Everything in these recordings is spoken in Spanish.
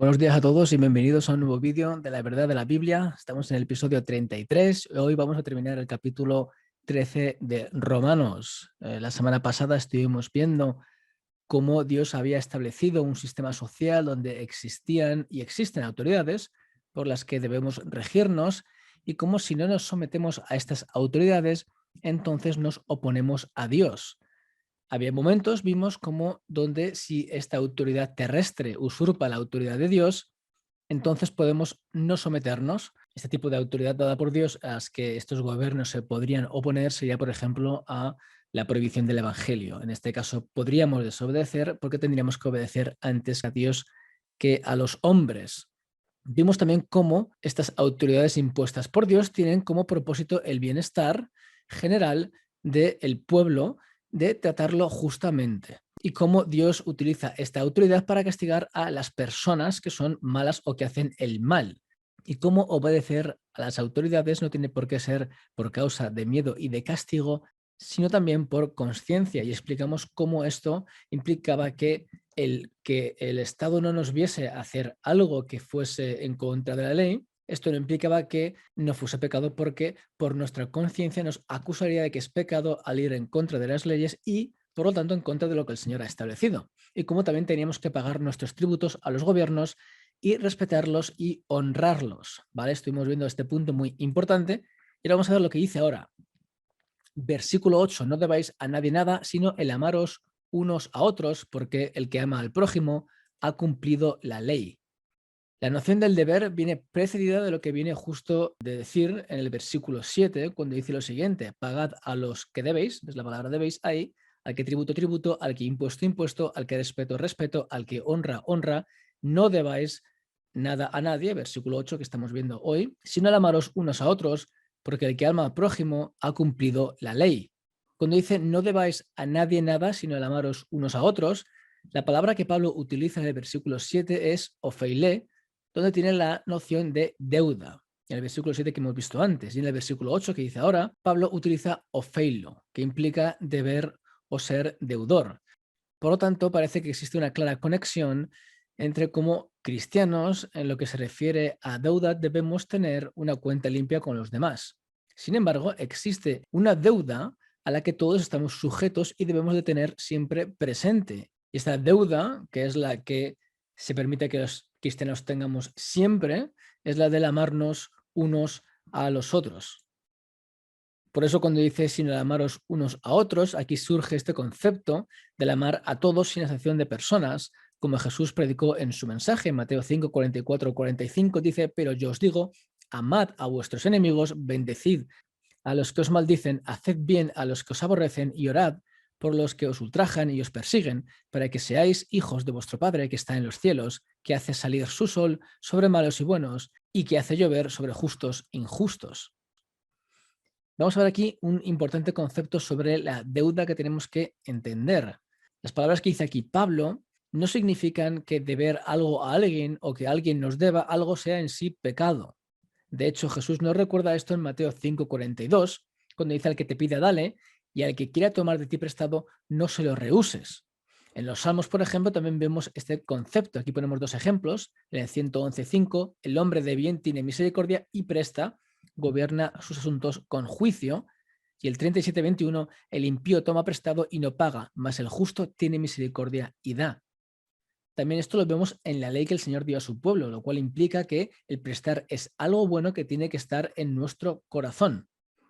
Buenos días a todos y bienvenidos a un nuevo vídeo de la verdad de la Biblia. Estamos en el episodio 33. Hoy vamos a terminar el capítulo 13 de Romanos. La semana pasada estuvimos viendo cómo Dios había establecido un sistema social donde existían y existen autoridades por las que debemos regirnos y cómo si no nos sometemos a estas autoridades, entonces nos oponemos a Dios. Había momentos, vimos como donde si esta autoridad terrestre usurpa la autoridad de Dios, entonces podemos no someternos. Este tipo de autoridad dada por Dios a las que estos gobiernos se podrían oponer sería, por ejemplo, a la prohibición del Evangelio. En este caso, podríamos desobedecer porque tendríamos que obedecer antes a Dios que a los hombres. Vimos también cómo estas autoridades impuestas por Dios tienen como propósito el bienestar general del pueblo, de tratarlo justamente, y cómo Dios utiliza esta autoridad para castigar a las personas que son malas o que hacen el mal, y cómo obedecer a las autoridades no tiene por qué ser por causa de miedo y de castigo, sino también por conciencia, y explicamos cómo esto implicaba que el Estado no nos viese hacer algo que fuese en contra de la ley. Esto no implicaba que no fuese pecado, porque por nuestra conciencia nos acusaría de que es pecado al ir en contra de las leyes y, por lo tanto, en contra de lo que el Señor ha establecido. Y como también teníamos que pagar nuestros tributos a los gobiernos y respetarlos y honrarlos. ¿Vale? Estuvimos viendo este punto muy importante y ahora vamos a ver lo que dice ahora. Versículo 8, no debáis a nadie nada, sino el amaros unos a otros, porque el que ama al prójimo ha cumplido la ley. La noción del deber viene precedida de lo que viene justo de decir en el versículo 7, cuando dice lo siguiente: pagad a los que debéis, es la palabra debéis ahí, al que tributo, tributo, al que impuesto, impuesto, al que respeto, respeto, al que honra, honra, no debáis nada a nadie, versículo 8 que estamos viendo hoy, sino al amaros unos a otros, porque el que ama al prójimo ha cumplido la ley. Cuando dice no debáis a nadie nada, sino al amaros unos a otros, la palabra que Pablo utiliza en el versículo 7 es ofeilé, donde tiene la noción de deuda, en el versículo 7 que hemos visto antes. Y en el versículo 8 que dice ahora, Pablo utiliza ofeilo, que implica deber o ser deudor. Por lo tanto, parece que existe una clara conexión entre cómo cristianos, en lo que se refiere a deuda, debemos tener una cuenta limpia con los demás. Sin embargo, existe una deuda a la que todos estamos sujetos y debemos de tener siempre presente. Y esta deuda, que es la que se permite que los cristianos tengamos siempre, es la del amarnos unos a los otros. Por eso cuando dice sin el amaros unos a otros, aquí surge este concepto del amar a todos sin excepción de personas, como Jesús predicó en su mensaje. Mateo 5, 44, 45 dice: pero yo os digo, amad a vuestros enemigos, bendecid a los que os maldicen, haced bien a los que os aborrecen y orad por los que os ultrajan y os persiguen, para que seáis hijos de vuestro Padre que está en los cielos, que hace salir su sol sobre malos y buenos, y que hace llover sobre justos e injustos. Vamos a ver aquí un importante concepto sobre la deuda que tenemos que entender. Las palabras que dice aquí Pablo no significan que deber algo a alguien o que alguien nos deba algo sea en sí pecado. De hecho, Jesús nos recuerda esto en Mateo 5:42, cuando dice: al que te pida, dale, y al que quiera tomar de ti prestado, no se lo rehuses. En los Salmos, por ejemplo, también vemos este concepto. Aquí ponemos dos ejemplos. En el 111:5, el hombre de bien tiene misericordia y presta, gobierna sus asuntos con juicio. Y el 37:21, el impío toma prestado y no paga, mas el justo tiene misericordia y da. También esto lo vemos en la ley que el Señor dio a su pueblo, lo cual implica que el prestar es algo bueno que tiene que estar en nuestro corazón.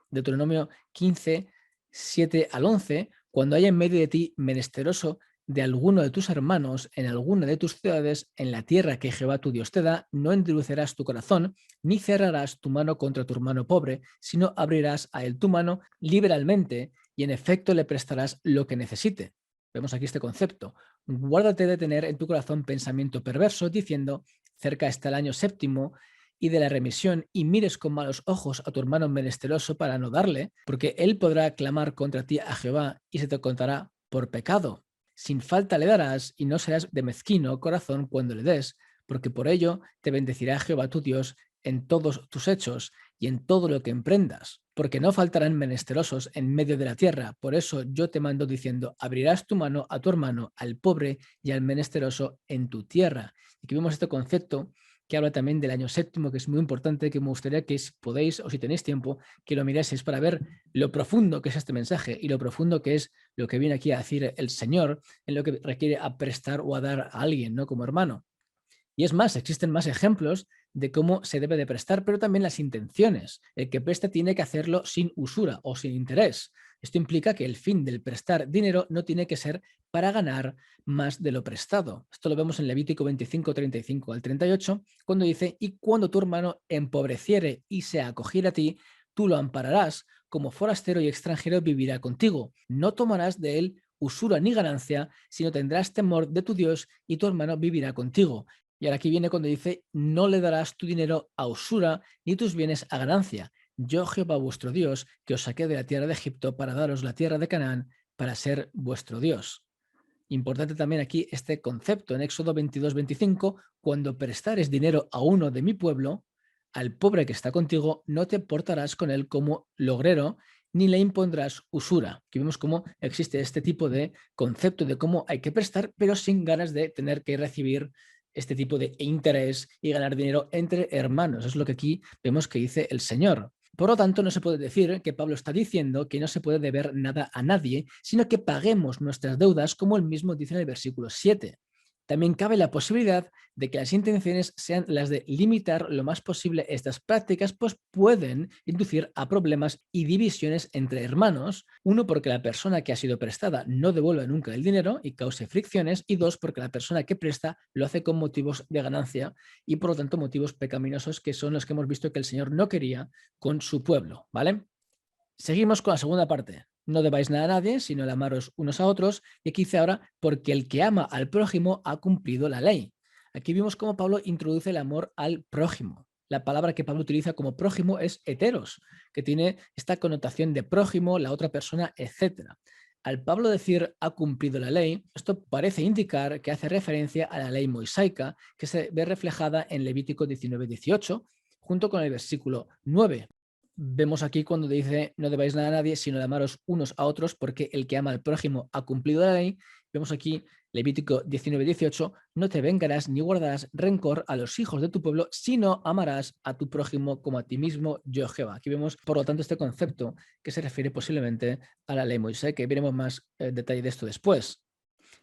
Deuteronomio 15, 7 al 11, cuando haya en medio de ti menesteroso de alguno de tus hermanos en alguna de tus ciudades, en la tierra que Jehová tu Dios te da, no endurcerás tu corazón, ni cerrarás tu mano contra tu hermano pobre, sino abrirás a él tu mano liberalmente y en efecto le prestarás lo que necesite. Vemos aquí este concepto. Guárdate de tener en tu corazón pensamiento perverso, diciendo: cerca está el año séptimo y de la remisión, y mires con malos ojos a tu hermano menesteroso para no darle, porque él podrá clamar contra ti a Jehová y se te contará por pecado. Sin falta le darás y no serás de mezquino corazón cuando le des, porque por ello te bendecirá Jehová tu Dios, en todos tus hechos y en todo lo que emprendas, porque no faltarán menesterosos en medio de la tierra. Por eso yo te mando diciendo, abrirás tu mano a tu hermano, al pobre y al menesteroso en tu tierra. Y aquí vemos este concepto que habla también del año séptimo, que es muy importante, que me gustaría que si podéis o si tenéis tiempo, que lo miréis para ver lo profundo que es este mensaje y lo profundo que es lo que viene aquí a decir el Señor en lo que requiere a prestar o a dar a alguien, ¿no? Como hermano. Y es más, existen más ejemplos de cómo se debe de prestar, pero también las intenciones. El que presta tiene que hacerlo sin usura o sin interés. Esto implica que el fin del prestar dinero no tiene que ser para ganar más de lo prestado. Esto lo vemos en Levítico 25, 35 al 38, cuando dice, y cuando tu hermano empobreciere y se acogiera a ti, tú lo ampararás, como forastero y extranjero vivirá contigo. No tomarás de él usura ni ganancia, sino tendrás temor de tu Dios y tu hermano vivirá contigo. Y ahora aquí viene cuando dice, no le darás tu dinero a usura ni tus bienes a ganancia. Yo, Jehová vuestro Dios, que os saqué de la tierra de Egipto para daros la tierra de Canaán, para ser vuestro Dios. Importante también aquí este concepto en Éxodo 22, 25, cuando prestares dinero a uno de mi pueblo, al pobre que está contigo, no te portarás con él como logrero, ni le impondrás usura. Aquí vemos cómo existe este tipo de concepto de cómo hay que prestar, pero sin ganas de tener que recibir este tipo de interés y ganar dinero entre hermanos. Es lo que aquí vemos que dice el Señor. Por lo tanto, no se puede decir que Pablo está diciendo que no se puede deber nada a nadie, sino que paguemos nuestras deudas, como él mismo dice en el versículo 7. También cabe la posibilidad de que las intenciones sean las de limitar lo más posible estas prácticas, pues pueden inducir a problemas y divisiones entre hermanos. Uno, porque la persona que ha sido prestada no devuelve nunca el dinero y cause fricciones, y dos, porque la persona que presta lo hace con motivos de ganancia y por lo tanto motivos pecaminosos, que son los que hemos visto que el Señor no quería con su pueblo, ¿vale? Seguimos con la segunda parte. No debáis nada a nadie, sino el amaros unos a otros. Y aquí dice ahora, porque el que ama al prójimo ha cumplido la ley. Aquí vimos cómo Pablo introduce el amor al prójimo. La palabra que Pablo utiliza como prójimo es heteros, que tiene esta connotación de prójimo, la otra persona, etc. Al Pablo decir ha cumplido la ley, esto parece indicar que hace referencia a la ley mosaica que se ve reflejada en Levítico 19:18, junto con el versículo 9. Vemos aquí cuando dice no debáis nada a nadie, sino de amaros unos a otros, porque el que ama al prójimo ha cumplido la ley. Vemos aquí Levítico 19:18, no te vengarás ni guardarás rencor a los hijos de tu pueblo, sino amarás a tu prójimo como a ti mismo, yo Jehová. Aquí vemos, por lo tanto, este concepto que se refiere posiblemente a la ley Moisés, que veremos más detalle de esto después.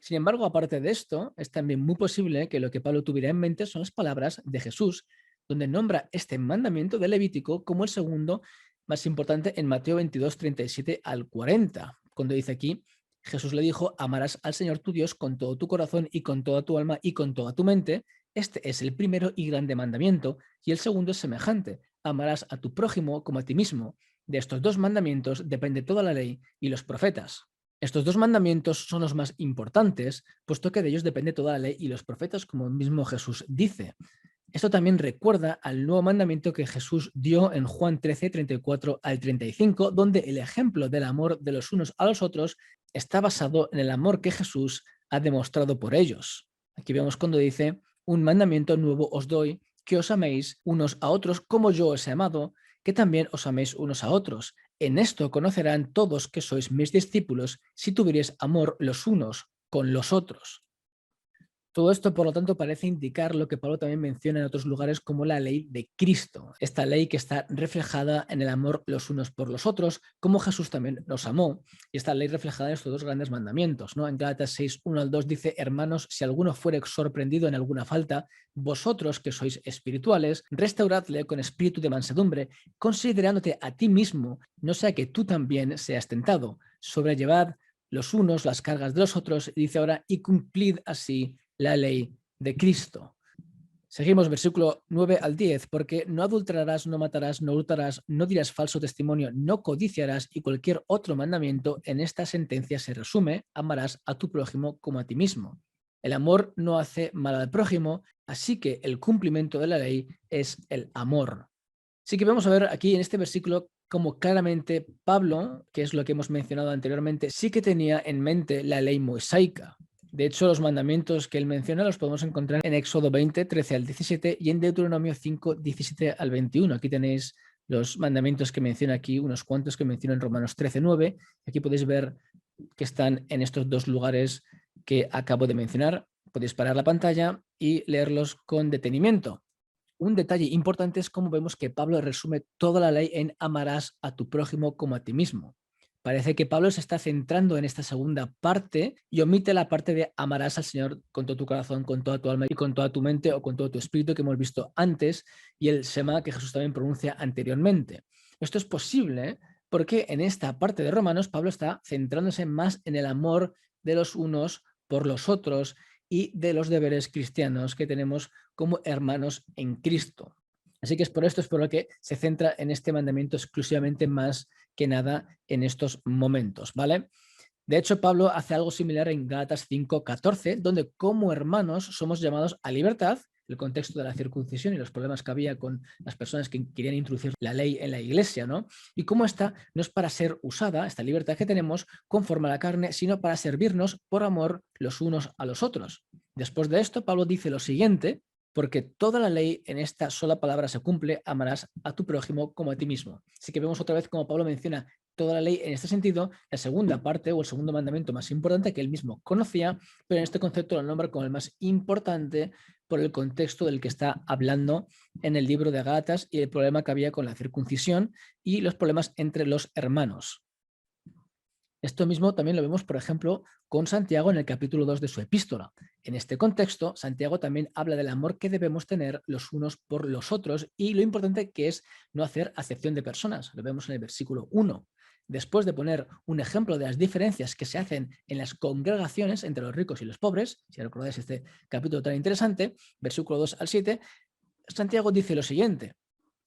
Sin embargo, aparte de esto, es también muy posible que lo que Pablo tuviera en mente son las palabras de Jesús, donde nombra este mandamiento de Levítico como el segundo más importante en Mateo 22, 37 al 40, cuando dice aquí, Jesús le dijo, amarás al Señor tu Dios con todo tu corazón y con toda tu alma y con toda tu mente. Este es el primero y grande mandamiento, y el segundo es semejante, amarás a tu prójimo como a ti mismo. De estos dos mandamientos depende toda la ley y los profetas. Estos dos mandamientos son los más importantes, puesto que de ellos depende toda la ley y los profetas, como el mismo Jesús dice. Esto también recuerda al nuevo mandamiento que Jesús dio en Juan 13, 34 al 35, donde el ejemplo del amor de los unos a los otros está basado en el amor que Jesús ha demostrado por ellos. Aquí vemos cuando dice, un mandamiento nuevo os doy, que os améis unos a otros como yo os he amado, que también os améis unos a otros. En esto conocerán todos que sois mis discípulos, si tuvierais amor los unos con los otros. Todo esto, por lo tanto, parece indicar lo que Pablo también menciona en otros lugares como la ley de Cristo, esta ley que está reflejada en el amor los unos por los otros, como Jesús también nos amó, y esta ley reflejada en estos dos grandes mandamientos, ¿no? En Gálatas 6, 1 al 2 dice, hermanos, si alguno fuere sorprendido en alguna falta, vosotros que sois espirituales, restauradle con espíritu de mansedumbre, considerándote a ti mismo, no sea que tú también seas tentado, sobrellevad los unos las cargas de los otros, y dice ahora, y cumplid así la ley de Cristo. Seguimos versículo 9 al 10, porque no adulterarás, no matarás, no hurtarás, no dirás falso testimonio, no codiciarás y cualquier otro mandamiento en esta sentencia se resume, amarás a tu prójimo como a ti mismo. El amor no hace mal al prójimo, así que el cumplimiento de la ley es el amor. Así que vamos a ver aquí en este versículo como claramente Pablo, que es lo que hemos mencionado anteriormente, sí que tenía en mente la ley mosaica. De hecho, los mandamientos que él menciona los podemos encontrar en Éxodo 20, 13 al 17 y en Deuteronomio 5, 17 al 21. Aquí tenéis los mandamientos que menciona aquí, unos cuantos que menciona en Romanos 13, 9. Aquí podéis ver que están en estos dos lugares que acabo de mencionar. Podéis parar la pantalla y leerlos con detenimiento. Un detalle importante es cómo vemos que Pablo resume toda la ley en amarás a tu prójimo como a ti mismo. Parece que Pablo se está centrando en esta segunda parte y omite la parte de amarás al Señor con todo tu corazón, con toda tu alma y con toda tu mente o con todo tu espíritu que hemos visto antes y el Shema que Jesús también pronuncia anteriormente. Esto es posible porque en esta parte de Romanos Pablo está centrándose más en el amor de los unos por los otros y de los deberes cristianos que tenemos como hermanos en Cristo. Así que es por esto, es por lo que se centra en este mandamiento exclusivamente más que nada en estos momentos, ¿vale? De hecho, Pablo hace algo similar en Gálatas 5:14, donde como hermanos somos llamados a libertad, el contexto de la circuncisión y los problemas que había con las personas que querían introducir la ley en la iglesia, ¿no? Y cómo esta no es para ser usada, esta libertad que tenemos, conforme a la carne, sino para servirnos por amor los unos a los otros. Después de esto, Pablo dice lo siguiente: porque toda la ley en esta sola palabra se cumple, amarás a tu prójimo como a ti mismo. Así que vemos otra vez como Pablo menciona toda la ley en este sentido, la segunda parte o el segundo mandamiento más importante que él mismo conocía, pero en este concepto lo nombra como el más importante por el contexto del que está hablando en el libro de Gálatas y el problema que había con la circuncisión y los problemas entre los hermanos. Esto mismo también lo vemos, por ejemplo, con Santiago en el capítulo 2 de su epístola. En este contexto, Santiago también habla del amor que debemos tener los unos por los otros y lo importante que es no hacer acepción de personas. Lo vemos en el versículo 1. Después de poner un ejemplo de las diferencias que se hacen en las congregaciones entre los ricos y los pobres, si recordáis este capítulo tan interesante, versículo 2 al 7, Santiago dice lo siguiente.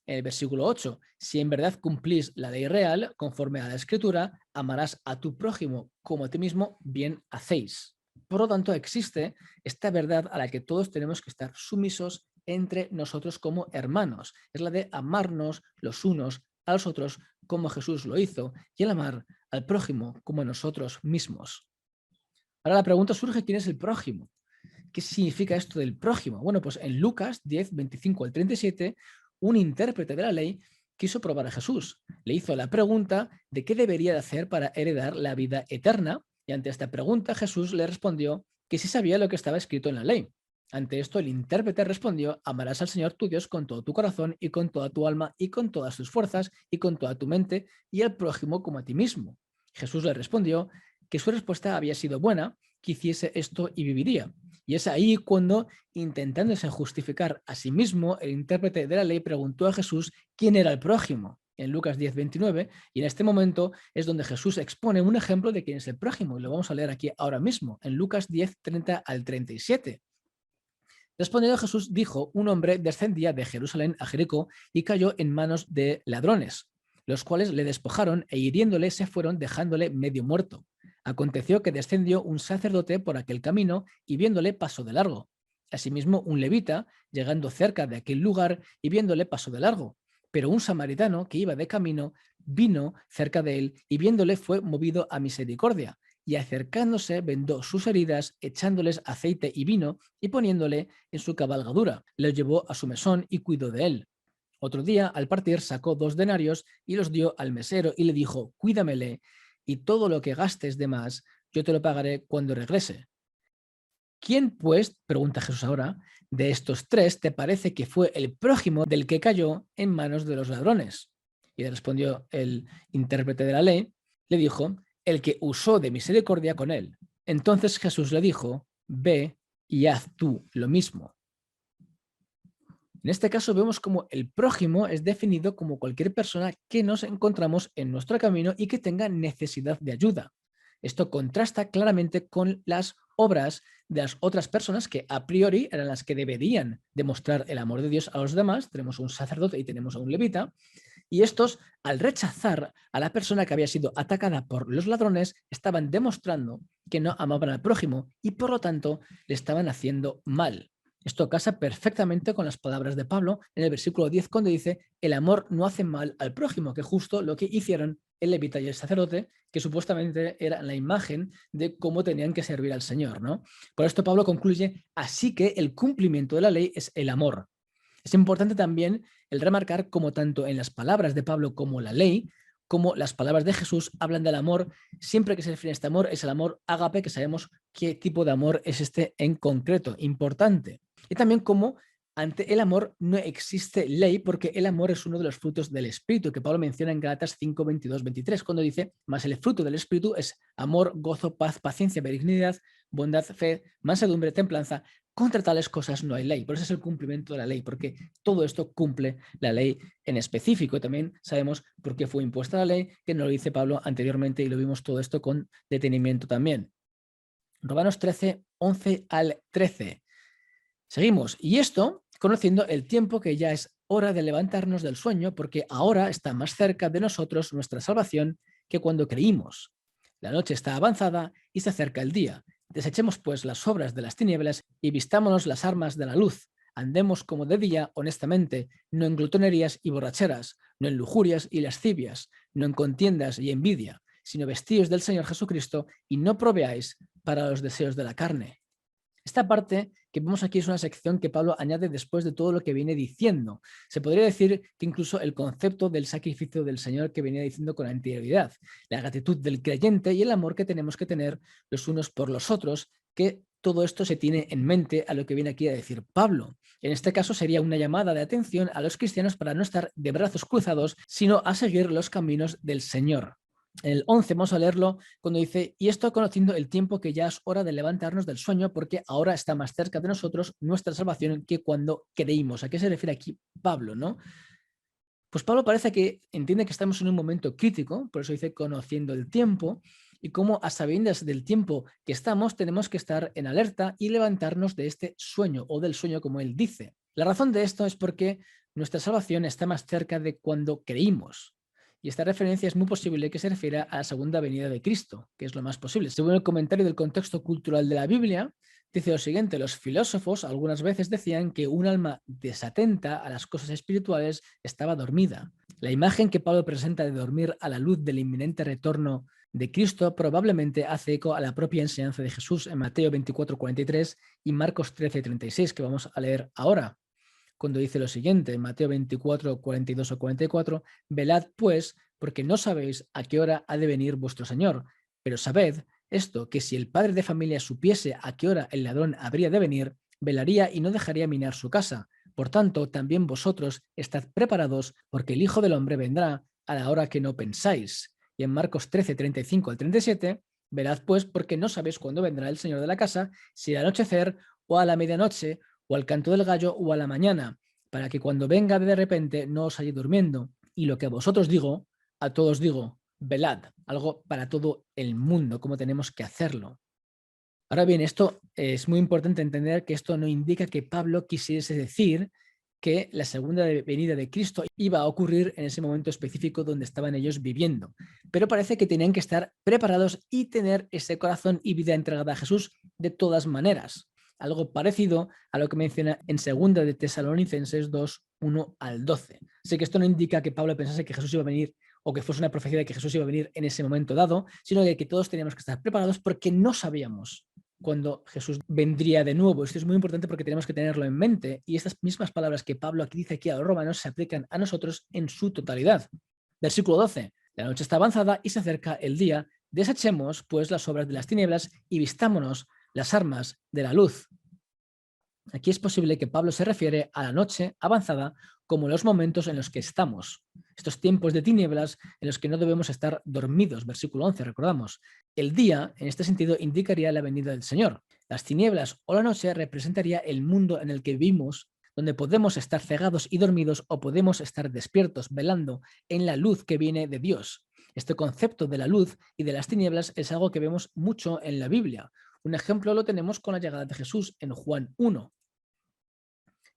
En el versículo 8, si en verdad cumplís la ley real, conforme a la escritura, amarás a tu prójimo como a ti mismo, bien hacéis. Por lo tanto, existe esta verdad a la que todos tenemos que estar sumisos entre nosotros como hermanos. Es la de amarnos los unos a los otros como Jesús lo hizo y el amar al prójimo como a nosotros mismos. Ahora la pregunta surge, ¿quién es el prójimo? ¿Qué significa esto del prójimo? Bueno, pues en Lucas 10, 25 al 37, un intérprete de la ley quiso probar a Jesús. Le hizo la pregunta de qué debería de hacer para heredar la vida eterna y ante esta pregunta Jesús le respondió que sí sabía lo que estaba escrito en la ley. Ante esto el intérprete respondió: amarás al Señor tu Dios con todo tu corazón y con toda tu alma y con todas tus fuerzas y con toda tu mente y al prójimo como a ti mismo. Jesús le respondió que su respuesta había sido buena, que hiciese esto y viviría. Y es ahí cuando, intentándose justificar a sí mismo, el intérprete de la ley preguntó a Jesús quién era el prójimo, en Lucas 10, 29, y en este momento es donde Jesús expone un ejemplo de quién es el prójimo, y lo vamos a leer aquí ahora mismo, en Lucas 10, 30 al 37. Respondiendo Jesús dijo: un hombre descendía de Jerusalén a Jericó y cayó en manos de ladrones, los cuales le despojaron e hiriéndole se fueron dejándole medio muerto. Aconteció que descendió un sacerdote por aquel camino y viéndole pasó de largo. Asimismo, un levita, llegando cerca de aquel lugar y viéndole pasó de largo. Pero un samaritano que iba de camino vino cerca de él y viéndole fue movido a misericordia y acercándose vendó sus heridas, echándoles aceite y vino y poniéndole en su cabalgadura. Le llevó a su mesón y cuidó de él. Otro día, al partir, sacó 2 denarios y los dio al mesero y le dijo: cuídamele, y todo lo que gastes de más, yo te lo pagaré cuando regrese. ¿Quién, pues, pregunta Jesús ahora, de estos 3 te parece que fue el prójimo del que cayó en manos de los ladrones? Y le respondió el intérprete de la ley, le dijo: el que usó de misericordia con él. Entonces Jesús le dijo: ve y haz tú lo mismo. En este caso vemos como el prójimo es definido como cualquier persona que nos encontramos en nuestro camino y que tenga necesidad de ayuda. Esto contrasta claramente con las obras de las otras personas que a priori eran las que deberían demostrar el amor de Dios a los demás. Tenemos un sacerdote y tenemos a un levita. Y estos, al rechazar a la persona que había sido atacada por los ladrones, estaban demostrando que no amaban al prójimo y por lo tanto le estaban haciendo mal. Esto casa perfectamente con las palabras de Pablo en el versículo 10 cuando dice: el amor no hace mal al prójimo, que justo lo que hicieron el levita y el sacerdote, que supuestamente era la imagen de cómo tenían que servir al Señor, ¿no? Por esto Pablo concluye: así que el cumplimiento de la ley es el amor. Es importante también el remarcar cómo tanto en las palabras de Pablo como la ley, como las palabras de Jesús hablan del amor. Siempre que se refiere a este amor es el amor ágape, que sabemos qué tipo de amor es este en concreto, importante. Y también cómo ante el amor no existe ley, porque el amor es uno de los frutos del Espíritu, que Pablo menciona en Gálatas 5, 22, 23, cuando dice: mas el fruto del Espíritu es amor, gozo, paz, paciencia, benignidad, bondad, fe, mansedumbre, templanza. Contra tales cosas no hay ley. Por eso es el cumplimiento de la ley, porque todo esto cumple la ley en específico. También sabemos por qué fue impuesta la ley, que nos lo dice Pablo anteriormente, y lo vimos todo esto con detenimiento también. Romanos 13, 11 al 13. Seguimos. Y esto conociendo el tiempo, que ya es hora de levantarnos del sueño, porque ahora está más cerca de nosotros nuestra salvación que cuando creímos. La noche está avanzada y se acerca el día. Desechemos pues las obras de las tinieblas y vistámonos las armas de la luz. Andemos como de día honestamente, no en glutonerías y borracheras, no en lujurias y lascivias, no en contiendas y envidia, sino vestíos del Señor Jesucristo y no proveáis para los deseos de la carne. Esta parte que vemos aquí es una sección que Pablo añade después de todo lo que viene diciendo. Se podría decir que incluso el concepto del sacrificio del Señor que venía diciendo con anterioridad, la gratitud del creyente y el amor que tenemos que tener los unos por los otros, que todo esto se tiene en mente a lo que viene aquí a decir Pablo. En este caso sería una llamada de atención a los cristianos para no estar de brazos cruzados, sino a seguir los caminos del Señor. El 11 vamos a leerlo cuando dice: y esto conociendo el tiempo, que ya es hora de levantarnos del sueño, porque ahora está más cerca de nosotros nuestra salvación que cuando creímos. ¿A qué se refiere aquí Pablo, no? Pues Pablo parece que entiende que estamos en un momento crítico, por eso dice conociendo el tiempo, y como a sabiendas del tiempo que estamos, tenemos que estar en alerta y levantarnos de este sueño, o del sueño como él dice. La razón de esto es porque nuestra salvación está más cerca de cuando creímos. Y esta referencia es muy posible que se refiera a la segunda venida de Cristo, que es lo más posible. Según el comentario del contexto cultural de la Biblia, dice lo siguiente: los filósofos algunas veces decían que un alma desatenta a las cosas espirituales estaba dormida. La imagen que Pablo presenta de dormir a la luz del inminente retorno de Cristo probablemente hace eco a la propia enseñanza de Jesús en Mateo 24, 43 y Marcos 13, 36, que vamos a leer ahora, cuando dice lo siguiente, en Mateo 24, 42 o 44: velad pues, porque no sabéis a qué hora ha de venir vuestro Señor, pero sabed esto, que si el padre de familia supiese a qué hora el ladrón habría de venir, velaría y no dejaría minar su casa. Por tanto, también vosotros estad preparados, porque el Hijo del Hombre vendrá a la hora que no pensáis. Y en Marcos 13, 35 al 37, velad pues, porque no sabéis cuándo vendrá el Señor de la casa, si al anochecer o a la medianoche, o al canto del gallo o a la mañana, para que cuando venga de repente no os halléis durmiendo. Y lo que a vosotros digo, a todos digo: velad, algo para todo el mundo, cómo tenemos que hacerlo. Ahora bien, esto es muy importante entender que esto no indica que Pablo quisiese decir que la segunda venida de Cristo iba a ocurrir en ese momento específico donde estaban ellos viviendo. Pero parece que tenían que estar preparados y tener ese corazón y vida entregada a Jesús de todas maneras. Algo parecido a lo que menciona en 2 de Tesalonicenses 2, 1 al 12. Así que esto no indica que Pablo pensase que Jesús iba a venir, o que fuese una profecía de que Jesús iba a venir en ese momento dado, sino de que todos teníamos que estar preparados porque no sabíamos cuando Jesús vendría de nuevo. Esto es muy importante porque tenemos que tenerlo en mente, y estas mismas palabras que Pablo aquí dice aquí a los romanos se aplican a nosotros en su totalidad. Versículo 12. La noche está avanzada y se acerca el día. Desechemos pues las obras de las tinieblas y vistámonos las armas de la luz. Aquí es posible que Pablo se refiere a la noche avanzada como los momentos en los que estamos. Estos tiempos de tinieblas en los que no debemos estar dormidos. Versículo 11, recordamos. El día, en este sentido, indicaría la venida del Señor. Las tinieblas o la noche representaría el mundo en el que vivimos, donde podemos estar cegados y dormidos o podemos estar despiertos, velando en la luz que viene de Dios. Este concepto de la luz y de las tinieblas es algo que vemos mucho en la Biblia. Un ejemplo lo tenemos con la llegada de Jesús en Juan 1.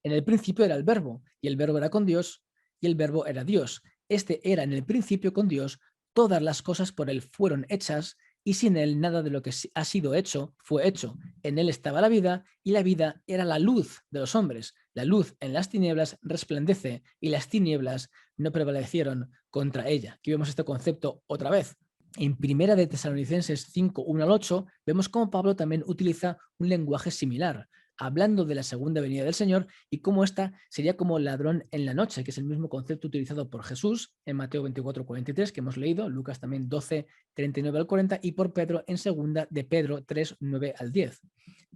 En el principio era el Verbo, y el Verbo era con Dios, y el Verbo era Dios. Este era en el principio con Dios. Todas las cosas por él fueron hechas, y sin él nada de lo que ha sido hecho fue hecho. En él estaba la vida, y la vida era la luz de los hombres. La luz en las tinieblas resplandece, y las tinieblas no prevalecieron contra ella. Aquí vemos este concepto otra vez. En Primera de Tesalonicenses 5, 1 al 8, vemos cómo Pablo también utiliza un lenguaje similar, hablando de la segunda venida del Señor y cómo ésta sería como ladrón en la noche, que es el mismo concepto utilizado por Jesús en Mateo 24, 43, que hemos leído, Lucas también 12, 39 al 40, y por Pedro en segunda de Pedro 3, 9 al 10.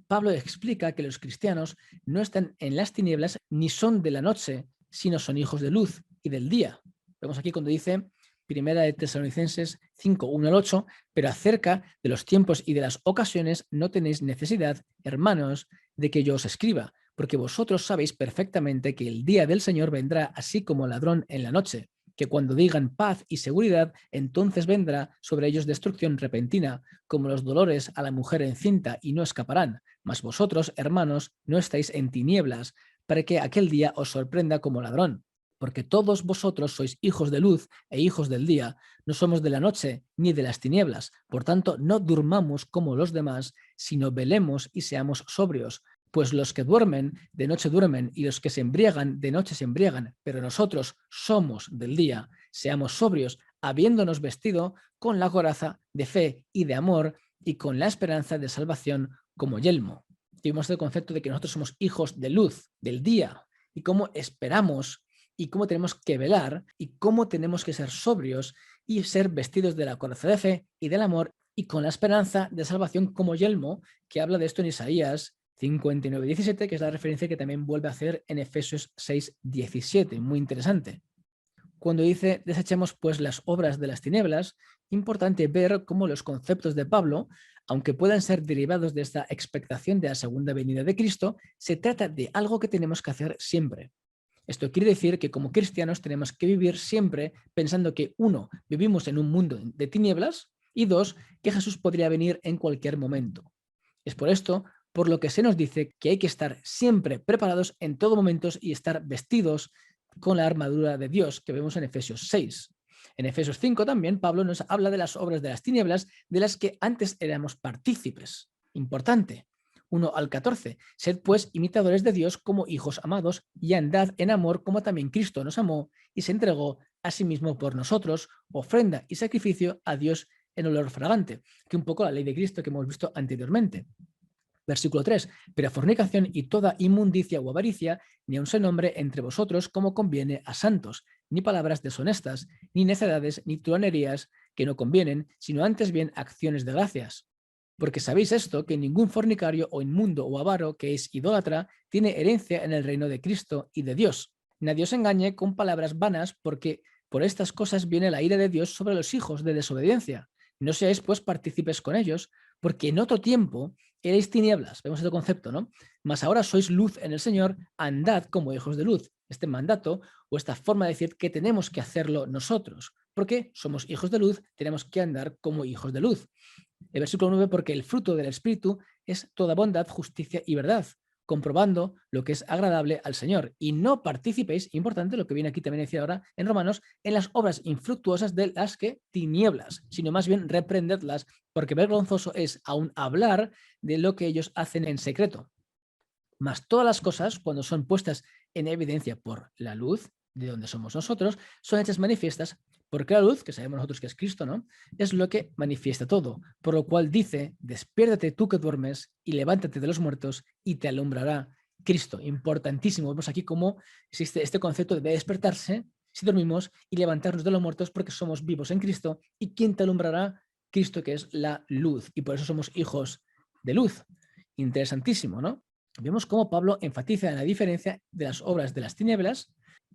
Pablo explica que los cristianos no están en las tinieblas ni son de la noche, sino son hijos de luz y del día. Vemos aquí cuando dice Primera de Tesalonicenses 5, 1 al 8, pero acerca de los tiempos y de las ocasiones no tenéis necesidad, hermanos, de que yo os escriba, porque vosotros sabéis perfectamente que el día del Señor vendrá así como ladrón en la noche, que cuando digan paz y seguridad, entonces vendrá sobre ellos destrucción repentina, como los dolores a la mujer encinta, y no escaparán. Mas vosotros, hermanos, no estáis en tinieblas, para que aquel día os sorprenda como ladrón. Porque todos vosotros sois hijos de luz e hijos del día, no somos de la noche ni de las tinieblas. Por tanto, no durmamos como los demás, sino velemos y seamos sobrios. Pues los que duermen, de noche duermen, y los que se embriagan, de noche se embriagan. Pero nosotros somos del día. Seamos sobrios, habiéndonos vestido con la coraza de fe y de amor, y con la esperanza de salvación como yelmo. Tuvimos el concepto de que nosotros somos hijos de luz, del día, y cómo esperamos y cómo tenemos que velar y cómo tenemos que ser sobrios y ser vestidos de la coraza de fe y del amor, y con la esperanza de salvación como yelmo, que habla de esto en Isaías 59:17, que es la referencia que también vuelve a hacer en Efesios 6:17, muy interesante. Cuando dice desechemos pues las obras de las tinieblas, importante ver cómo los conceptos de Pablo, aunque puedan ser derivados de esta expectación de la segunda venida de Cristo, se trata de algo que tenemos que hacer siempre. Esto quiere decir que como cristianos tenemos que vivir siempre pensando que, uno, vivimos en un mundo de tinieblas, y dos, que Jesús podría venir en cualquier momento. Es por esto por lo que se nos dice que hay que estar siempre preparados en todo momento y estar vestidos con la armadura de Dios que vemos en Efesios 6. En Efesios 5 también Pablo nos habla de las obras de las tinieblas de las que antes éramos partícipes. Importante. 1 al 14. Sed pues imitadores de Dios como hijos amados, y andad en amor como también Cristo nos amó y se entregó a sí mismo por nosotros, ofrenda y sacrificio a Dios en olor fragante, que un poco la ley de Cristo que hemos visto anteriormente. Versículo 3. Pero fornicación y toda inmundicia o avaricia ni aun se nombre entre vosotros como conviene a santos, ni palabras deshonestas, ni necedades, ni truanerías que no convienen, sino antes bien acciones de gracias. Porque sabéis esto, que ningún fornicario o inmundo o avaro que es idólatra tiene herencia en el reino de Cristo y de Dios. Nadie os engañe con palabras vanas, porque por estas cosas viene la ira de Dios sobre los hijos de desobediencia. No seáis pues partícipes con ellos, porque en otro tiempo erais tinieblas, vemos este concepto, ¿no? Mas ahora sois luz en el Señor, andad como hijos de luz. Este mandato o esta forma de decir que tenemos que hacerlo nosotros, porque somos hijos de luz, tenemos que andar como hijos de luz. El versículo 9, porque el fruto del Espíritu es toda bondad, justicia y verdad, comprobando lo que es agradable al Señor. Y no participéis, importante lo que viene aquí también a decir ahora en Romanos, en las obras infructuosas de las que tinieblas, sino más bien reprendedlas, porque vergonzoso es aún hablar de lo que ellos hacen en secreto. Mas todas las cosas, cuando son puestas en evidencia por la luz, de donde somos nosotros, son hechas manifiestas, porque la luz, que sabemos nosotros que es Cristo, ¿no?, es lo que manifiesta todo. Por lo cual dice, despiértate tú que duermes y levántate de los muertos y te alumbrará Cristo. Importantísimo. Vemos aquí cómo existe este concepto de despertarse si dormimos y levantarnos de los muertos porque somos vivos en Cristo. ¿Y quién te alumbrará? Cristo, que es la luz. Y por eso somos hijos de luz. Interesantísimo, ¿no? Vemos cómo Pablo enfatiza en la diferencia de las obras de las tinieblas,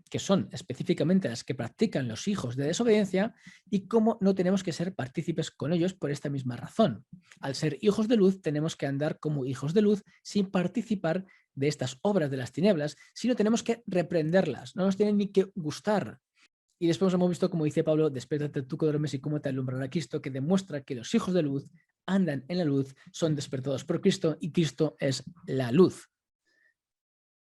que son específicamente las que practican los hijos de desobediencia, y cómo no tenemos que ser partícipes con ellos por esta misma razón. Al ser hijos de luz, tenemos que andar como hijos de luz sin participar de estas obras de las tinieblas, sino tenemos que reprenderlas, no nos tienen ni que gustar. Y después hemos visto, como dice Pablo, despiértate tú que duermes y cómo te alumbrará Cristo, que demuestra que los hijos de luz andan en la luz, son despertados por Cristo y Cristo es la luz.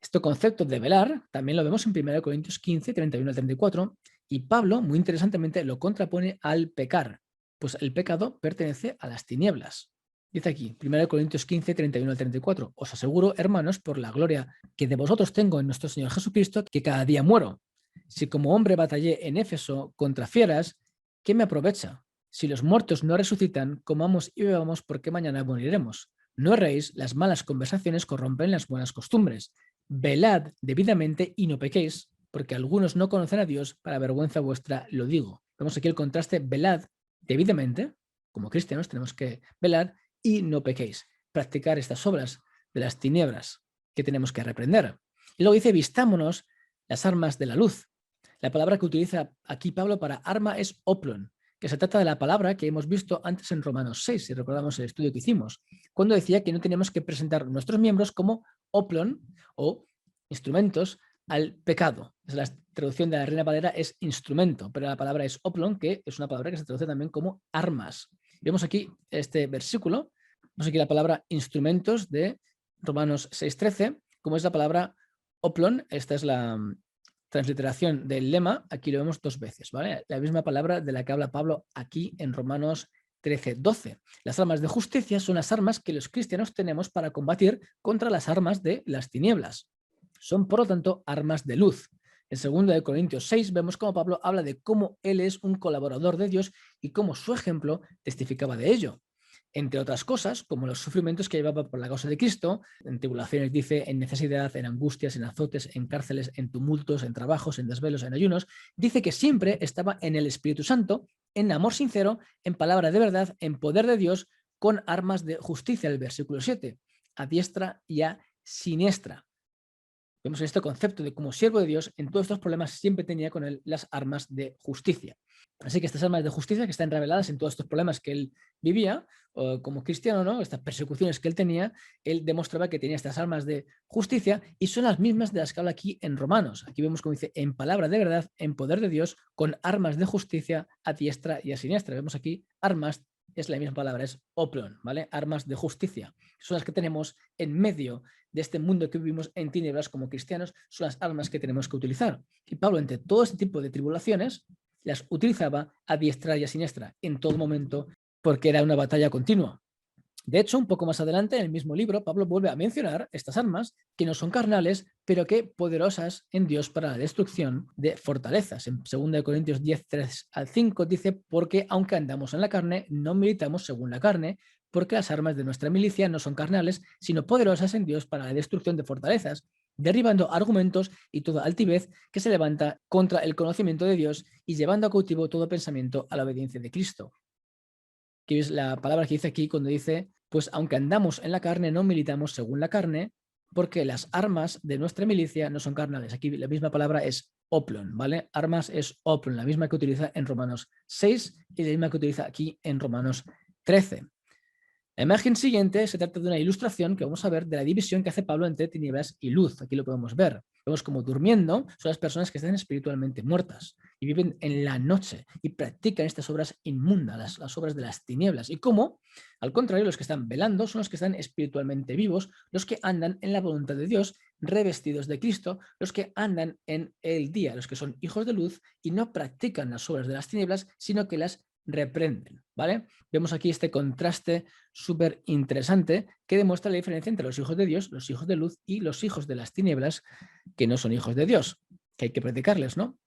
Este concepto de velar también lo vemos en 1 Corintios 15, 31 al 34, y Pablo, muy interesantemente, lo contrapone al pecar. pues el pecado pertenece a las tinieblas. Dice aquí, 1 Corintios 15, 31 al 34, os aseguro, hermanos, por la gloria que de vosotros tengo en nuestro Señor Jesucristo, que cada día muero. Si como hombre batallé en Éfeso contra fieras, ¿qué me aprovecha? Si los muertos no resucitan, comamos y bebamos porque mañana moriremos. No erréis, las malas conversaciones corrompen las buenas costumbres. Velad debidamente y no pequéis, porque algunos no conocen a Dios, para vergüenza vuestra lo digo. Vemos aquí el contraste, velad debidamente, como cristianos tenemos que velar, y no pequéis, practicar estas obras de las tinieblas que tenemos que reprender. Y luego dice, vistámonos las armas de la luz. La palabra que utiliza aquí Pablo para arma es oplon, que se trata de la palabra que hemos visto antes en Romanos 6, si recordamos el estudio que hicimos, cuando decía que no teníamos que presentar nuestros miembros como oplon o instrumentos al pecado. La traducción de la Reina Valera es instrumento, pero la palabra es oplon, que es una palabra que se traduce también como armas. Vemos aquí este versículo, vemos aquí la palabra instrumentos de Romanos 6:13, como es la palabra oplon. Esta es la transliteración del lema, aquí lo vemos 2 veces, ¿vale? La misma palabra de la que habla Pablo aquí en Romanos 13:12. Las armas de justicia son las armas que los cristianos tenemos para combatir contra las armas de las tinieblas. Son, por lo tanto, armas de luz. En 2 Corintios 6 vemos cómo Pablo habla de cómo él es un colaborador de Dios y cómo su ejemplo testificaba de ello. Entre otras cosas, como los sufrimientos que llevaba por la causa de Cristo, en tribulaciones, dice, en necesidad, en angustias, en azotes, en cárceles, en tumultos, en trabajos, en desvelos, en ayunos, dice que siempre estaba en el Espíritu Santo, en amor sincero, en palabra de verdad, en poder de Dios, con armas de justicia, el versículo 7, a diestra y a siniestra. Vemos este concepto de como siervo de Dios, en todos estos problemas siempre tenía con él las armas de justicia. Así que estas armas de justicia que están reveladas en todos estos problemas que él vivía, como cristiano, ¿no? Estas persecuciones que él tenía, él demostraba que tenía estas armas de justicia y son las mismas de las que habla aquí en Romanos. Aquí vemos como dice, en palabra de verdad, en poder de Dios, con armas de justicia a diestra y a siniestra. Vemos aquí armas, es la misma palabra, es oplon, ¿vale? Armas de justicia. Son las que tenemos en medio de este mundo que vivimos en tinieblas como cristianos, son las armas que tenemos que utilizar. Y Pablo, entre todo este tipo de tribulaciones, las utilizaba a diestra y a siniestra en todo momento porque era una batalla continua. De hecho, un poco más adelante, en el mismo libro, Pablo vuelve a mencionar estas armas que no son carnales, pero que poderosas en Dios para la destrucción de fortalezas. En 2 Corintios 10, 3 al 5 dice, porque aunque andamos en la carne, no militamos según la carne, porque las armas de nuestra milicia no son carnales, sino poderosas en Dios para la destrucción de fortalezas, derribando argumentos y toda altivez que se levanta contra el conocimiento de Dios y llevando a cautivo todo pensamiento a la obediencia de Cristo. Que es la palabra que dice aquí cuando dice, pues aunque andamos en la carne, no militamos según la carne, porque las armas de nuestra milicia no son carnales. Aquí la misma palabra es oplon, ¿vale? Armas es oplon, la misma que utiliza en Romanos 6 y la misma que utiliza aquí en Romanos 13. La imagen siguiente se trata de una ilustración que vamos a ver de la división que hace Pablo entre tinieblas y luz. Aquí lo podemos ver. Vemos como durmiendo son las personas que están espiritualmente muertas y viven en la noche y practican estas obras inmundas, las obras de las tinieblas. Y como, al contrario, los que están velando son los que están espiritualmente vivos, los que andan en la voluntad de Dios, revestidos de Cristo, los que andan en el día, los que son hijos de luz y no practican las obras de las tinieblas, sino que las reprenden, ¿vale? Vemos aquí este contraste súper interesante que demuestra la diferencia entre los hijos de Dios, los hijos de luz y los hijos de las tinieblas, que no son hijos de Dios, que hay que predicarles, ¿no?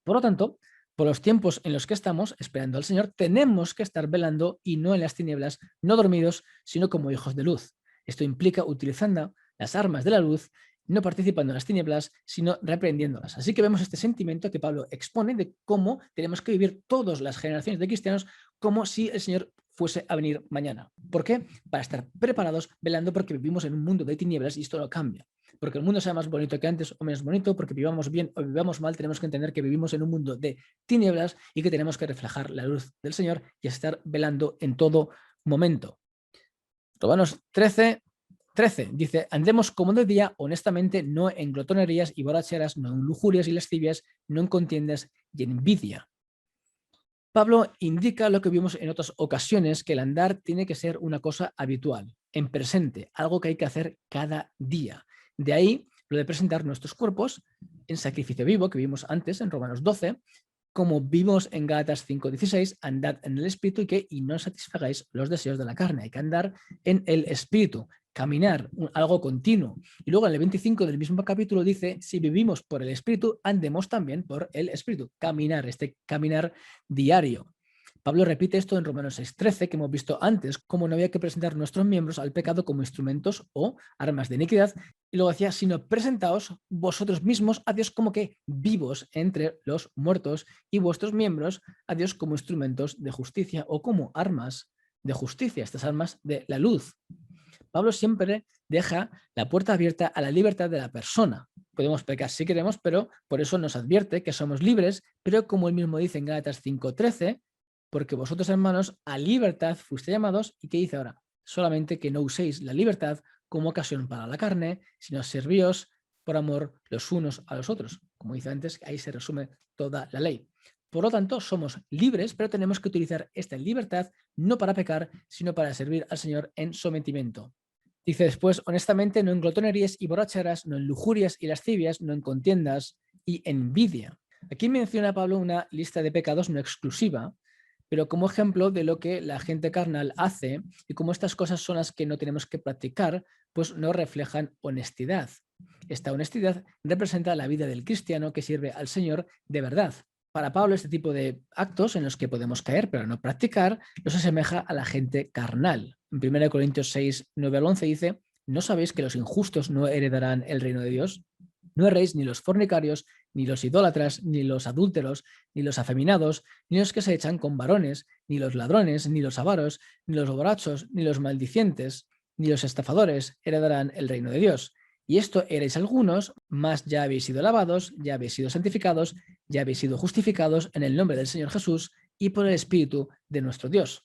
Por lo tanto, por los tiempos en los que estamos esperando al Señor, tenemos que estar velando y no en las tinieblas, no dormidos, sino como hijos de luz. Esto implica utilizando las armas de la luz, no participando en las tinieblas, sino reprendiéndolas. Así que vemos este sentimiento que Pablo expone de cómo tenemos que vivir todas las generaciones de cristianos como si el Señor fuese a venir mañana. ¿Por qué? Para estar preparados, velando, porque vivimos en un mundo de tinieblas y esto no cambia. Porque el mundo sea más bonito que antes o menos bonito, porque vivamos bien o vivamos mal, tenemos que entender que vivimos en un mundo de tinieblas y que tenemos que reflejar la luz del Señor y estar velando en todo momento. Romanos 13 dice, andemos como de día, honestamente, no en glotonerías y borracheras, no en lujurias y lascivias, no en contiendas y en envidia. Pablo indica lo que vimos en otras ocasiones, que el andar tiene que ser una cosa habitual, en presente, algo que hay que hacer cada día. De ahí lo de presentar nuestros cuerpos en sacrificio vivo, que vimos antes en Romanos 12, como vimos en Gálatas 5:16, andad en el Espíritu y no satisfagáis los deseos de la carne. Hay que andar en el Espíritu, caminar, algo continuo. Y luego en el 25 del mismo capítulo dice, si vivimos por el Espíritu, andemos también por el Espíritu. Caminar, este caminar diario. Pablo repite esto en Romanos 6:13, que hemos visto antes, como no había que presentar nuestros miembros al pecado como instrumentos o armas de iniquidad. Y luego decía, sino presentaos vosotros mismos a Dios como que vivos entre los muertos y vuestros miembros a Dios como instrumentos de justicia o como armas de justicia, estas armas de la luz. Pablo siempre deja la puerta abierta a la libertad de la persona. Podemos pecar si queremos, pero por eso nos advierte que somos libres, pero como él mismo dice en Gálatas 5:13, porque vosotros, hermanos, a libertad fuiste llamados, ¿y qué dice ahora? Solamente que no uséis la libertad como ocasión para la carne, sino servíos por amor los unos a los otros. Como dice antes, ahí se resume toda la ley. Por lo tanto, somos libres, pero tenemos que utilizar esta libertad no para pecar, sino para servir al Señor en sometimiento. Dice después, honestamente, no en glotonerías y borracheras, no en lujurias y lascivias, no en contiendas y envidia. Aquí menciona Pablo una lista de pecados no exclusiva, pero como ejemplo de lo que la gente carnal hace y como estas cosas son las que no tenemos que practicar, pues no reflejan honestidad. Esta honestidad representa la vida del cristiano que sirve al Señor de verdad. Para Pablo, este tipo de actos en los que podemos caer pero no practicar, los asemeja a la gente carnal. En 1 Corintios 6:9-11 dice, ¿no sabéis que los injustos no heredarán el reino de Dios? No erréis ni los fornicarios, ni los idólatras, ni los adúlteros, ni los afeminados, ni los que se echan con varones, ni los ladrones, ni los avaros, ni los borrachos, ni los maldicientes, ni los estafadores heredarán el reino de Dios. Y esto erais algunos, mas ya habéis sido lavados, ya habéis sido santificados, ya habéis sido justificados en el nombre del Señor Jesús y por el Espíritu de nuestro Dios.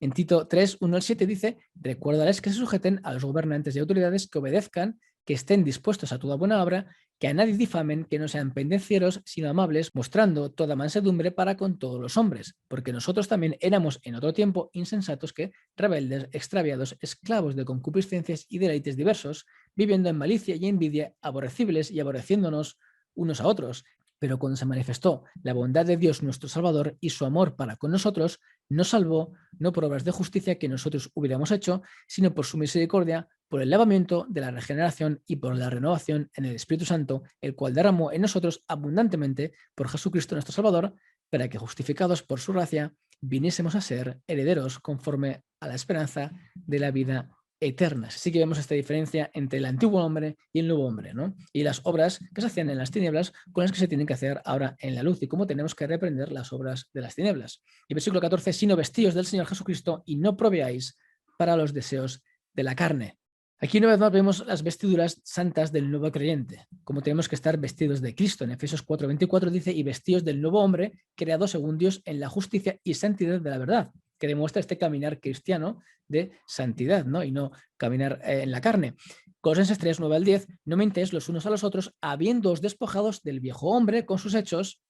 En Tito 3:1-7 dice, recuérdales que se sujeten a los gobernantes y autoridades, que obedezcan, que estén dispuestos a toda buena obra, que a nadie difamen, que no sean pendencieros, sino amables, mostrando toda mansedumbre para con todos los hombres, porque nosotros también éramos en otro tiempo insensatos, que rebeldes, extraviados, esclavos de concupiscencias y deleites diversos, viviendo en malicia y envidia, aborrecibles y aborreciéndonos unos a otros. Pero cuando se manifestó la bondad de Dios nuestro Salvador y su amor para con nosotros, nos salvó no por obras de justicia que nosotros hubiéramos hecho, sino por su misericordia, por el lavamiento de la regeneración y por la renovación en el Espíritu Santo, el cual derramó en nosotros abundantemente por Jesucristo nuestro Salvador, para que, justificados por su gracia, viniésemos a ser herederos conforme a la esperanza de la vida eternas. Así que vemos esta diferencia entre el antiguo hombre y el nuevo hombre, ¿no? Y las obras que se hacían en las tinieblas con las que se tienen que hacer ahora en la luz y cómo tenemos que reprender las obras de las tinieblas. Y versículo 14, sino vestíos del Señor Jesucristo y no proveáis para los deseos de la carne. Aquí una vez más vemos las vestiduras santas del nuevo creyente, como tenemos que estar vestidos de Cristo. En Efesios 4:24 dice, y vestíos del nuevo hombre, creado según Dios en la justicia y santidad de la verdad, que demuestra este caminar cristiano de santidad, ¿no? Y no caminar en la carne. Colosenses 3:9-10, no mentéis los unos a los otros, habiéndoos despojados del viejo hombre con sus hechos.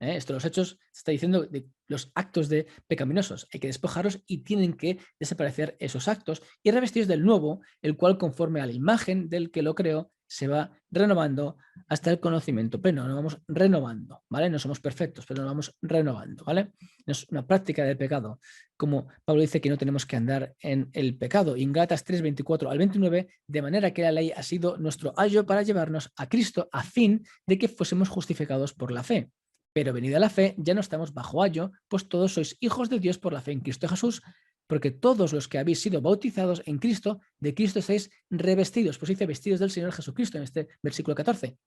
Esto, los hechos, se está diciendo de los actos de pecaminosos. Hay que despojaros y tienen que desaparecer esos actos y revestiros del nuevo, el cual conforme a la imagen del que lo creó, se va renovando hasta el conocimiento pleno. Nos vamos renovando, ¿vale? No somos perfectos, pero nos vamos renovando, ¿vale? No es una práctica del pecado. Como Pablo dice que no tenemos que andar en el pecado. Y en Gálatas 3:24-29, de manera que la ley ha sido nuestro ayo para llevarnos a Cristo a fin de que fuésemos justificados por la fe. Pero venida la fe, ya no estamos bajo ayo, pues todos sois hijos de Dios por la fe en Cristo Jesús, porque todos los que habéis sido bautizados en Cristo, de Cristo estáis revestidos. Pues dice vestidos del Señor Jesucristo en este versículo 14.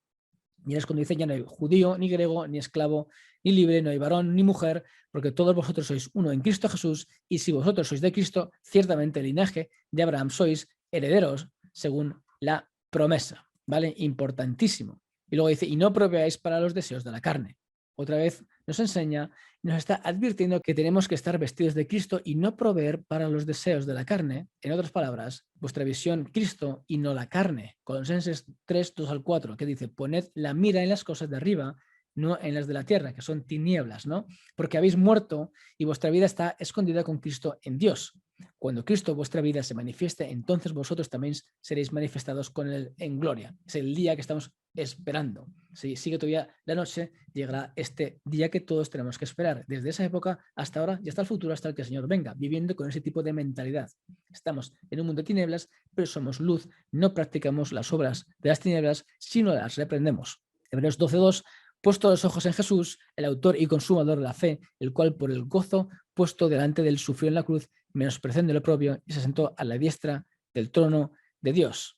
Y es cuando dice, ya no hay judío, ni griego, ni esclavo, ni libre, no hay varón, ni mujer, porque todos vosotros sois uno en Cristo Jesús, y si vosotros sois de Cristo, ciertamente el linaje de Abraham sois herederos según la promesa. ¿Vale? Importantísimo. Y luego dice, y no proveáis para los deseos de la carne. Otra vez nos enseña, nos está advirtiendo que tenemos que estar vestidos de Cristo y no proveer para los deseos de la carne. En otras palabras, vuestra visión, Cristo y no la carne. Colosenses 3:2-4, que dice, poned la mira en las cosas de arriba, no en las de la tierra, que son tinieblas, ¿no? Porque habéis muerto y vuestra vida está escondida con Cristo en Dios. Cuando Cristo vuestra vida se manifieste, entonces vosotros también seréis manifestados con Él en gloria. Es el día que estamos esperando. Si sigue todavía la noche, llegará este día que todos tenemos que esperar. Desde esa época hasta ahora y hasta el futuro, hasta el que el Señor venga, viviendo con ese tipo de mentalidad. Estamos en un mundo de tinieblas, pero somos luz. No practicamos las obras de las tinieblas, sino las reprendemos. Hebreos 12:2. Puesto los ojos en Jesús, el autor y consumador de la fe, el cual por el gozo puesto delante del sufrió en la cruz, menospreciando el oprobio, y se sentó a la diestra del trono de Dios.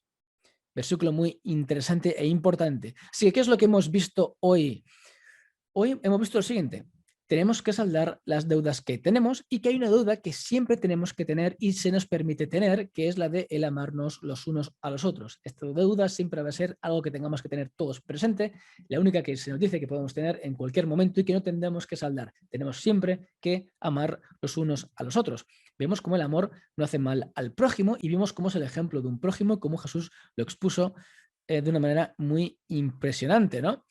Versículo muy interesante e importante. Así que, ¿qué es lo que hemos visto hoy? Hoy hemos visto lo siguiente. Tenemos que saldar las deudas que tenemos y que hay una deuda que siempre tenemos que tener y se nos permite tener, que es la de el amarnos los unos a los otros. Esta deuda siempre va a ser algo que tengamos que tener todos presente, la única que se nos dice que podemos tener en cualquier momento y que no tendremos que saldar. Tenemos siempre que amar los unos a los otros. Vemos cómo el amor no hace mal al prójimo y vimos cómo es el ejemplo de un prójimo, cómo Jesús lo expuso de una manera muy impresionante, ¿no?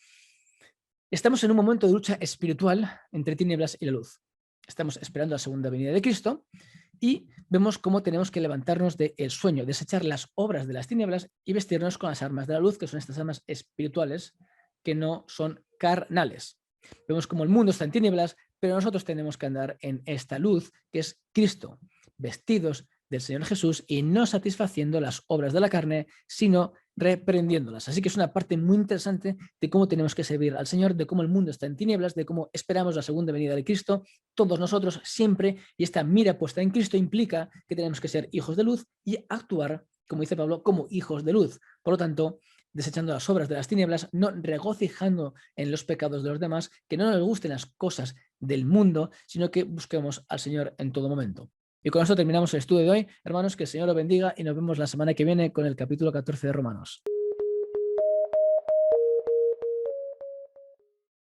Estamos en un momento de lucha espiritual entre tinieblas y la luz. Estamos esperando la segunda venida de Cristo y vemos cómo tenemos que levantarnos del sueño, desechar las obras de las tinieblas y vestirnos con las armas de la luz, que son estas armas espirituales que no son carnales. Vemos cómo el mundo está en tinieblas, pero nosotros tenemos que andar en esta luz, que es Cristo, vestidos del Señor Jesús y no satisfaciendo las obras de la carne, sino reprendiéndolas. Así que es una parte muy interesante de cómo tenemos que servir al Señor, de cómo el mundo está en tinieblas, de cómo esperamos la segunda venida de Cristo, todos nosotros siempre, y esta mira puesta en Cristo implica que tenemos que ser hijos de luz y actuar, como dice Pablo, como hijos de luz. Por lo tanto, desechando las obras de las tinieblas, no regocijando en los pecados de los demás, que no nos gusten las cosas del mundo, sino que busquemos al Señor en todo momento. Y con esto terminamos el estudio de hoy. Hermanos, que el Señor lo bendiga y nos vemos la semana que viene con el capítulo 14 de Romanos.